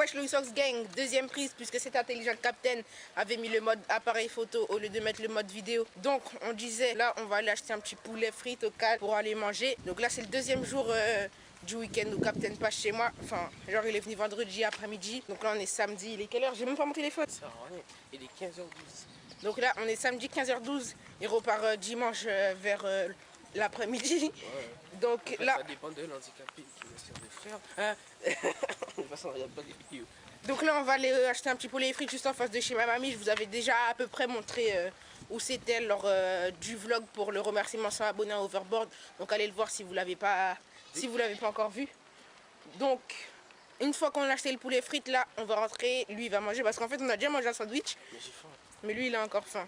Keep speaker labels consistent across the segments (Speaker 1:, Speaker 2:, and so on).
Speaker 1: wesh Louis Sox Gang, deuxième prise puisque cet intelligent captain avait mis le mode appareil photo au lieu de mettre le mode vidéo. Donc on disait là on va aller acheter un petit poulet frites au calme pour aller manger. Donc là c'est le deuxième jour du week-end où Captain passe chez moi. Enfin genre il est venu vendredi après-midi. Donc là on est samedi, il est quelle heure? J'ai même pas mon téléphone.
Speaker 2: Il est 15h12.
Speaker 1: Donc là on est samedi 15h12, il repart dimanche vers l'après-midi.
Speaker 2: Ouais.
Speaker 1: Donc
Speaker 2: En fait,
Speaker 1: là
Speaker 2: ça dépend de l'handicapé qui va se faire. Hein? De toute façon, il n'y a pas de vidéo.
Speaker 1: Donc là on va aller acheter un petit poulet frites juste en face de chez ma mamie. Je vous avais déjà à peu près montré où c'était lors du vlog pour le remerciement 100 abonnés à Overboard. Donc allez le voir si vous l'avez pas encore vu. Donc une fois qu'on a acheté le poulet frites là, on va rentrer, lui il va manger parce qu'en fait on a déjà mangé un sandwich.
Speaker 2: Mais j'ai faim.
Speaker 1: Mais lui il a encore faim.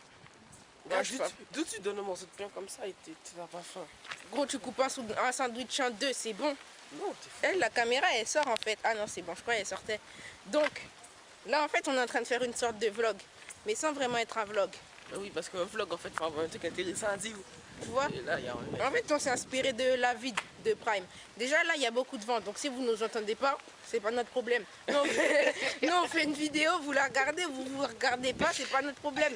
Speaker 2: D'où tu donnes un morceau de pain comme ça et tu n'as pas faim?
Speaker 1: Gros tu coupes un sandwich en deux, c'est bon.
Speaker 2: Non, t'es faim.
Speaker 1: Elle, la caméra elle sort en fait. Ah non c'est bon, je crois qu'elle sortait. Donc là en fait on est en train de faire une sorte de vlog. Mais sans vraiment être un vlog.
Speaker 2: Ah oui, parce qu'un vlog en fait, il faut avoir un truc intéressant à dire.
Speaker 1: Tu vois?
Speaker 2: Et là, il y a un...
Speaker 1: En fait, on s'est inspiré de la vie de Prime. Déjà, là, il y a beaucoup de vent. Donc, si vous ne nous entendez pas, c'est pas notre problème. Nous, on fait une vidéo, vous la regardez, vous ne regardez pas, c'est pas notre problème.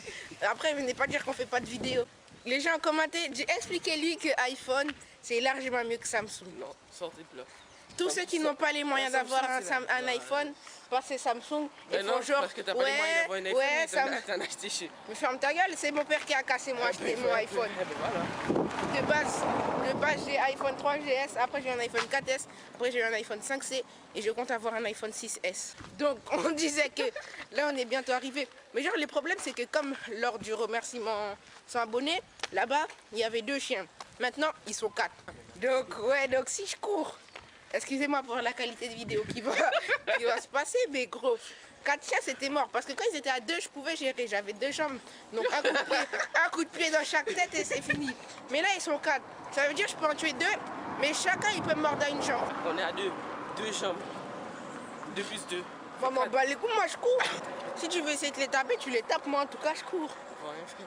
Speaker 1: Après, venez pas dire qu'on fait pas de vidéo. Les gens ont commenté, expliquez-lui que iPhone, c'est largement mieux que Samsung.
Speaker 2: Non, sortez de là.
Speaker 1: Tous ceux qui n'ont pas les moyens d'avoir un iPhone, passez Samsung et
Speaker 2: non,
Speaker 1: font genre,
Speaker 2: parce que t'as pas les moyens d'avoir un iPhone,
Speaker 1: ouais,
Speaker 2: t'en as acheté chez...
Speaker 1: Mais ferme ta gueule, c'est mon père qui a cassé moi acheter mon iPhone.
Speaker 2: Voilà.
Speaker 1: De base j'ai iPhone 3GS, après j'ai un iPhone 4S, après j'ai un iPhone 5C et je compte avoir un iPhone 6S. Donc on disait que là on est bientôt arrivé. Mais genre le problème c'est que comme lors du remerciement 100 abonnés, là-bas il y avait 2 chiens. Maintenant ils sont 4. Donc ouais, donc si je cours, excusez-moi pour la qualité de vidéo qui va se passer, mais gros, 4 chiens c'était mort. Parce que quand ils étaient à 2, je pouvais gérer, j'avais 2 jambes. Donc un coup de pied dans chaque tête et c'est fini. Mais là ils sont 4. Ça veut dire que je peux en tuer 2, mais chacun il peut me mordre à une jambe.
Speaker 2: On est à 2 jambes. 2 plus 2.
Speaker 1: Bon, m'en bats les couilles, moi je cours. Si tu veux essayer de les taper, tu les tapes, moi en tout cas je cours.
Speaker 2: On va rien faire.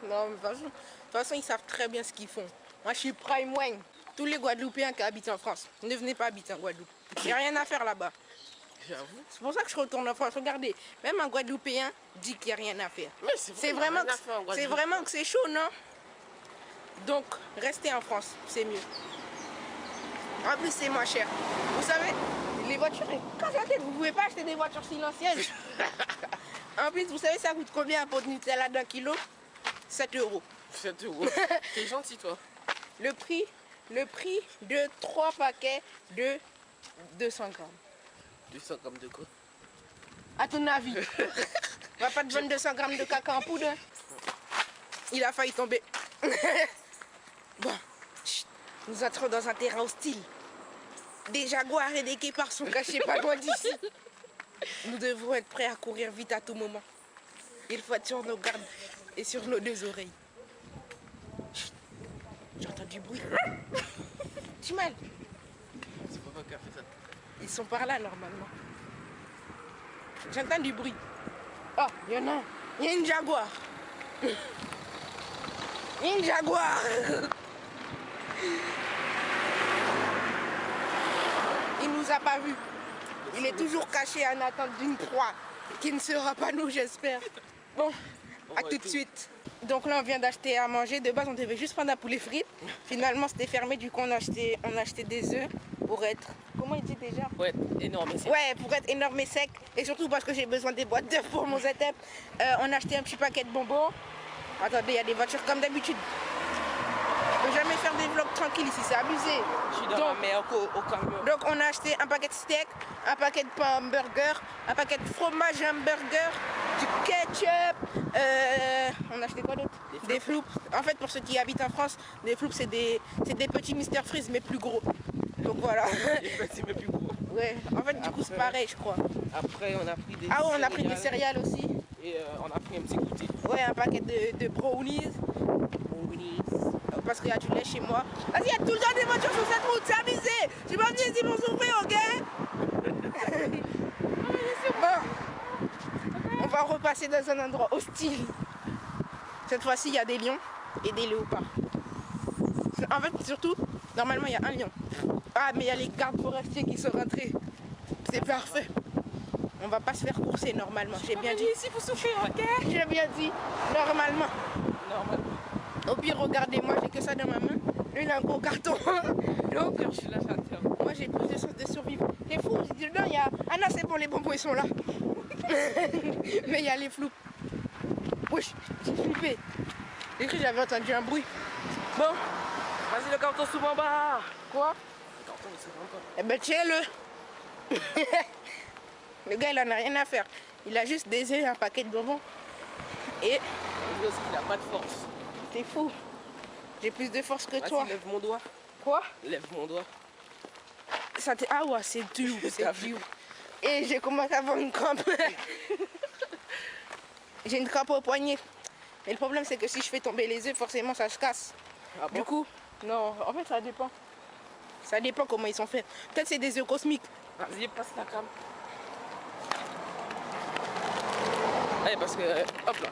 Speaker 1: Non, mais de toute façon ils savent très bien ce qu'ils font. Moi je suis Prime Wang. Tous les Guadeloupéens qui habitent en France, ne venez pas habiter en Guadeloupe. Il n'y a rien à faire là-bas.
Speaker 2: J'avoue.
Speaker 1: C'est pour ça que je retourne en France. Regardez, même un Guadeloupéen dit qu'il n'y a rien à faire.
Speaker 2: Mais c'est vraiment
Speaker 1: que c'est chaud, non? Donc, restez en France, c'est mieux. En plus, c'est moins cher. Vous savez, les voitures, vous ne pouvez pas acheter des voitures silencieuses. En plus, vous savez, ça coûte combien un pot de Nutella d'1 kilo? 7 €.
Speaker 2: 7 €. T'es gentil, toi.
Speaker 1: Le prix de 3 paquets de 200 grammes.
Speaker 2: 200 grammes de quoi?
Speaker 1: À ton avis? On va pas te vendre 200 grammes de caca en poudre. Il a failli tomber. Bon, chut, nous entrons dans un terrain hostile. Des jaguars et des guépards sont cachés pas loin d'ici. Nous devons être prêts à courir vite à tout moment. Il faut être sur nos gardes et sur nos 2 oreilles. J'entends du bruit. Tu mal?
Speaker 2: C'est pas qui a fait ça.
Speaker 1: Ils sont par là normalement. J'entends du bruit. Oh, il y en a un. Il y a une jaguar. Une jaguar. Il nous a pas vus. Il est toujours caché en attente d'une proie qui ne sera pas nous, j'espère. Bon, à tout de suite. Donc là on vient d'acheter à manger. De base on devait juste prendre un poulet frites. Finalement c'était fermé, du coup on a acheté des œufs pour être... Comment il dit déjà?
Speaker 2: Pour être énorme et sec.
Speaker 1: Ouais, pour être énorme et sec. Et surtout parce que j'ai besoin des boîtes d'œufs pour mon setup. On a acheté un petit paquet de bonbons. Attendez, il y a des voitures comme d'habitude. On ne peut jamais faire des vlogs tranquilles ici, c'est abusé.
Speaker 2: Je suis dans la mer au camion.
Speaker 1: Donc on a acheté un paquet de steak, un paquet de pain hamburger, un paquet de fromage hamburger, du ketchup, on a acheté quoi d'autre? Des floups. En fait pour ceux qui habitent en France, des floups c'est des petits Mr Freeze mais plus gros. Donc voilà.
Speaker 2: Des petits mais plus gros.
Speaker 1: Ouais, en fait du coup c'est pareil je crois.
Speaker 2: Après on a pris des
Speaker 1: Ah ouais, on a pris des céréales aussi.
Speaker 2: Et on a pris un petit goûter.
Speaker 1: Ouais, un paquet de brownies. Parce qu'il y a du lait chez moi. Vas-y, il y a tout le temps des voitures sur cette route, c'est abusé. Je suis pas venu ici pour souffrir, ok? Bon, on va repasser dans un endroit hostile. Cette fois-ci, il y a des lions et des léopards. En fait, surtout, normalement, il y a un lion. Ah, mais il y a les gardes forestiers qui sont rentrés. C'est parfait. On va pas se faire courser normalement. J'ai bien dit.
Speaker 2: Ici pour souffrir, ok?
Speaker 1: J'ai bien dit. Normalement.
Speaker 2: Normalement.
Speaker 1: Au pire, regardez-moi, j'ai que ça dans ma main. Lui, il a un gros carton. Donc,
Speaker 2: Je suis là, j'attends.
Speaker 1: moi, j'ai plus de chances de survivre. C'est fou, dedans, il y a... Ah non, c'est bon, les bonbons, ils sont là. Mais il y a les flous. Wesh, j'ai flippé. J'ai cru que j'avais entendu un bruit. Bon.
Speaker 2: Vas-y, le carton souvent en bas.
Speaker 1: Quoi?
Speaker 2: Le carton, il souvent en bas.
Speaker 1: Eh ben, tiens-le. Le gars, il en a rien à faire. Il a juste des œufs, un paquet de bonbons. Et...
Speaker 2: Il dit aussi qu'il a pas de force.
Speaker 1: T'es fou. J'ai plus de force que toi.
Speaker 2: Vas-y, lève mon doigt.
Speaker 1: Quoi?
Speaker 2: Lève mon doigt.
Speaker 1: Ça ah ouais, c'est dur, c'est dur. Et j'ai commencé à avoir une crampe. J'ai une crampe au poignet. Mais le problème, c'est que si je fais tomber les œufs, forcément, ça se casse.
Speaker 2: Ah bon?
Speaker 1: Du coup, non, en fait, ça dépend. Ça dépend comment ils sont faits. Peut-être c'est des œufs cosmiques.
Speaker 2: Vas-y, passe la cam. Allez, parce que... hop là.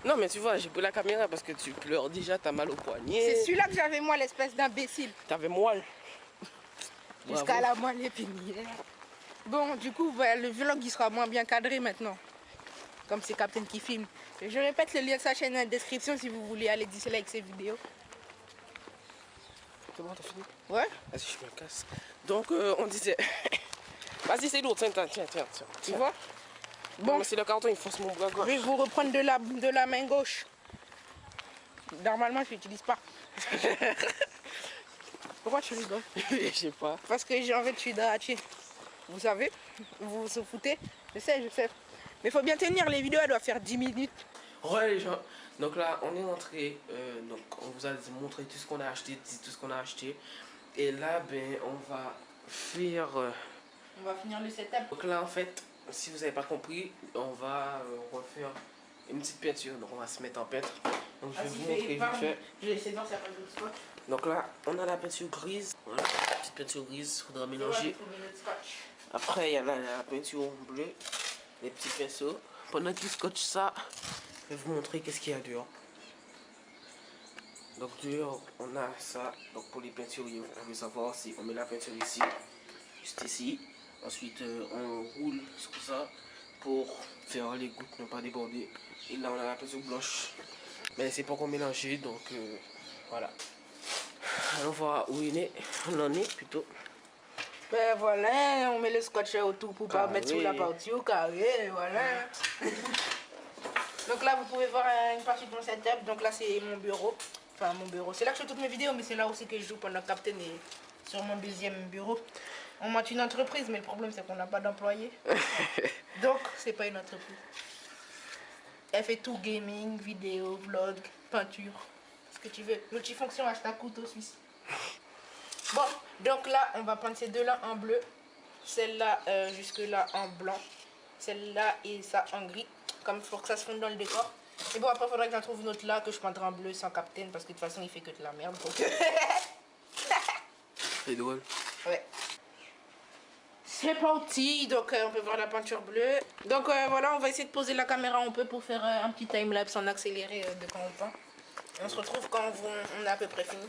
Speaker 2: Non, mais tu vois, j'ai pris la caméra parce que tu pleures déjà, t'as mal au poignet.
Speaker 1: C'est celui-là que j'avais moi, l'espèce d'imbécile.
Speaker 2: T'avais moelle.
Speaker 1: Jusqu'à la moelle épinière. Bon, du coup, ouais, le vlog il sera moins bien cadré maintenant. Comme c'est Captain qui filme. Je répète le lien de sa chaîne dans la description si vous voulez aller dislike ses vidéos.
Speaker 2: C'est bon, t'as fini?
Speaker 1: Ouais.
Speaker 2: Vas-y, je me casse. Donc, on disait... Vas-y, c'est lourd, tiens.
Speaker 1: Tu vois?
Speaker 2: Bon, mais c'est le carton, il force mon bras
Speaker 1: Je
Speaker 2: gauche.
Speaker 1: vais vous reprendre de la main gauche. Normalement, je l'utilise pas. Pourquoi tu rigoles?
Speaker 2: Je sais pas.
Speaker 1: Parce que j'ai envie de t'hydrater. Vous savez? Vous vous foutez? Je sais. Mais il faut bien tenir, les vidéos, elles doivent faire 10 minutes.
Speaker 2: Ouais, les gens. Donc là, on est entré. Donc, on vous a montré tout ce qu'on a acheté, tout ce qu'on a acheté. Et là, ben, on va faire...
Speaker 1: On va finir le setup.
Speaker 2: Donc là, en fait, si vous n'avez pas compris, on va refaire une petite peinture. Donc, on va se mettre en peintre. Donc, je vais vous montrer vite fait.
Speaker 1: Je vais essayer de voir si ça passe d'autres spots.
Speaker 2: Donc là, on a la peinture grise. Voilà, petite peinture grise, il faudra mélanger. Après, il y a la peinture bleue, les petits pinceaux. Pendant qu'il scotche ça, je vais vous montrer qu'est-ce qu'il y a dehors. Donc dehors, on a ça. Donc pour les peinturiers, vous pouvez savoir si on met la peinture ici, juste ici. Ensuite, on roule sur ça pour faire les gouttes ne pas déborder. Et là, on a la peinture blanche. Mais c'est pas qu'on mélanger, donc voilà. Alors, on voit où on en est plutôt.
Speaker 1: Ben voilà, on met le scotch autour pour pas mettre sous la partie au carré, voilà. Donc là, vous pouvez voir une partie de mon setup. Donc là, c'est mon bureau. Enfin, mon bureau. C'est là que je fais toutes mes vidéos, mais c'est là aussi que je joue pendant Captain et sur mon deuxième bureau. On monte une entreprise, mais le problème, c'est qu'on n'a pas d'employés. Donc, c'est pas une entreprise. Elle fait tout, gaming, vidéo, vlog, peinture, ce que tu veux. Multifonction, hashtag couteau suisse. Bon, donc là, on va prendre ces deux-là en bleu. Celle-là, jusque-là, en blanc. Celle-là et ça en gris. Comme pour que ça se fonde dans le décor. Et bon, après, il faudra que j'en trouve une autre là que je prendrai en bleu sans Captain. Parce que de toute façon, il fait que de la merde.
Speaker 2: C'est drôle.
Speaker 1: Ouais. C'est parti. Donc, on peut voir la peinture bleue. Donc, voilà, on va essayer de poser la caméra un peu pour faire un petit timelapse en accéléré de quand on peint. On se retrouve quand on a à peu près fini.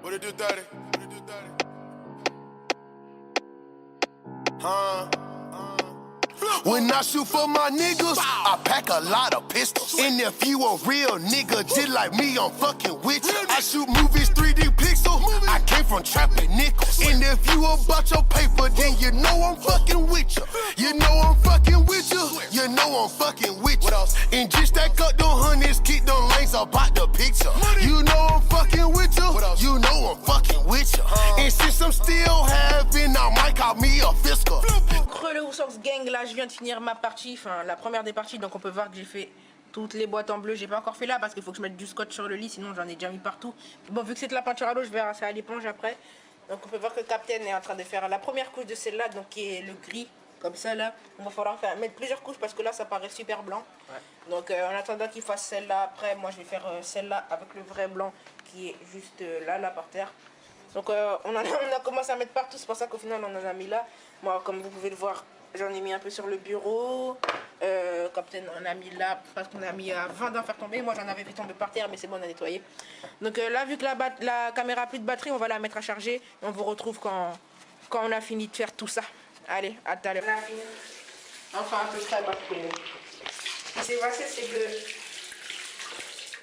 Speaker 3: What it do, 30? Huh? When I shoot for my niggas, I pack a lot of pistols. And if you a real nigga, just like me, I'm fucking with you. I shoot movies 3D pixel. I came from trapping nickels. And if you about your paper, then you know I'm fucking with you. You know I'm fucking with you. You know I'm fucking with you. And just stack up them hundreds, keep them lanes about the picture. You know I'm fucking with you. You know I'm fucking with you. And since I'm still having, I might call me a fiscal.
Speaker 1: Creux le Woosworks Gang, là je viens de finir ma partie, enfin la première des parties, donc on peut voir que j'ai fait toutes les boîtes en bleu. J'ai pas encore fait là parce qu'il faut que je mette du scotch sur le lit, sinon j'en ai déjà mis partout. Bon, vu que c'est de la peinture à l'eau, je vais passer à l'éponge après. Donc on peut voir que Captain est en train de faire la première couche de celle-là, donc qui est le gris, comme ça là. Il va falloir mettre plusieurs couches parce que là ça paraît super blanc. Ouais. Donc en attendant qu'il fasse celle-là, après moi je vais faire celle-là avec le vrai blanc qui est juste là par terre. Donc on a commencé à mettre partout, c'est pour ça qu'au final on en a mis là. Moi, comme vous pouvez le voir, J'en ai mis un peu sur le bureau. Captain on a mis là parce qu'on a mis avant d'en faire tomber. Moi j'en avais fait tomber par terre mais c'est bon, on a nettoyé. Donc là vu que la caméra a plus de batterie, on va la mettre à charger. On vous retrouve quand on a fini de faire tout ça. Allez, à tout à l'heure. Enfin à peu près parce que ce qui s'est passé c'est que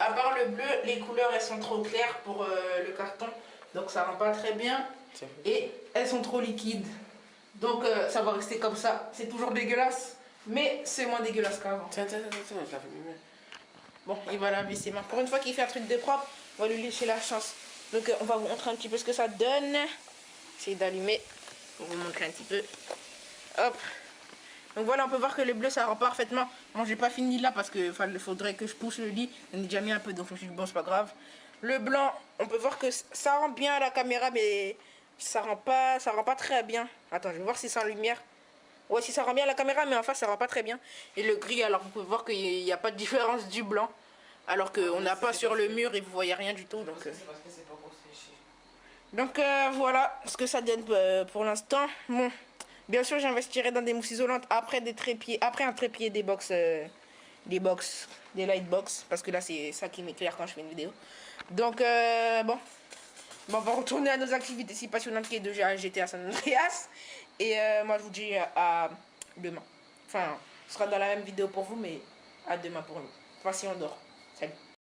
Speaker 1: à part le bleu, les couleurs elles sont trop claires pour le carton. Donc ça rend pas très bien. Et elles sont trop liquides. Donc ça va rester comme ça. C'est toujours dégueulasse. Mais c'est moins dégueulasse qu'avant.
Speaker 2: Tiens, je l'avais mis.
Speaker 1: Bon, il va laver ses mains. Pour une fois qu'il fait un truc de propre, on va lui laisser la chance. Donc on va vous montrer un petit peu ce que ça donne. Essayez d'allumer pour vous montrer un petit peu. Hop. Donc voilà, on peut voir que le bleu ça rend parfaitement. Bon, j'ai pas fini là parce que faudrait que je pousse le lit. On est déjà mis un peu, donc je me suis dit bon, c'est pas grave. Le blanc, on peut voir que ça rend bien à la caméra, mais ça rend pas très bien. Attends, je vais voir si c'est en lumière. Ouais, si ça rend bien à la caméra, mais en face ça rend pas très bien. Et le gris, alors vous pouvez voir qu'il n'y a pas de différence du blanc. Alors qu'on n'a pas sur le mur et vous voyez rien du tout. Donc voilà ce que ça donne pour l'instant. Bon, bien sûr j'investirai dans des mousses isolantes après un trépied des lightbox. Parce que là c'est ça qui m'éclaire quand je fais une vidéo. Donc bon, on va retourner à nos activités si passionnantes qui est déjà GTA San Andreas. Et moi je vous dis à demain. Enfin, ce sera dans la même vidéo pour vous, mais à demain pour nous. Enfin si on dort. Salut.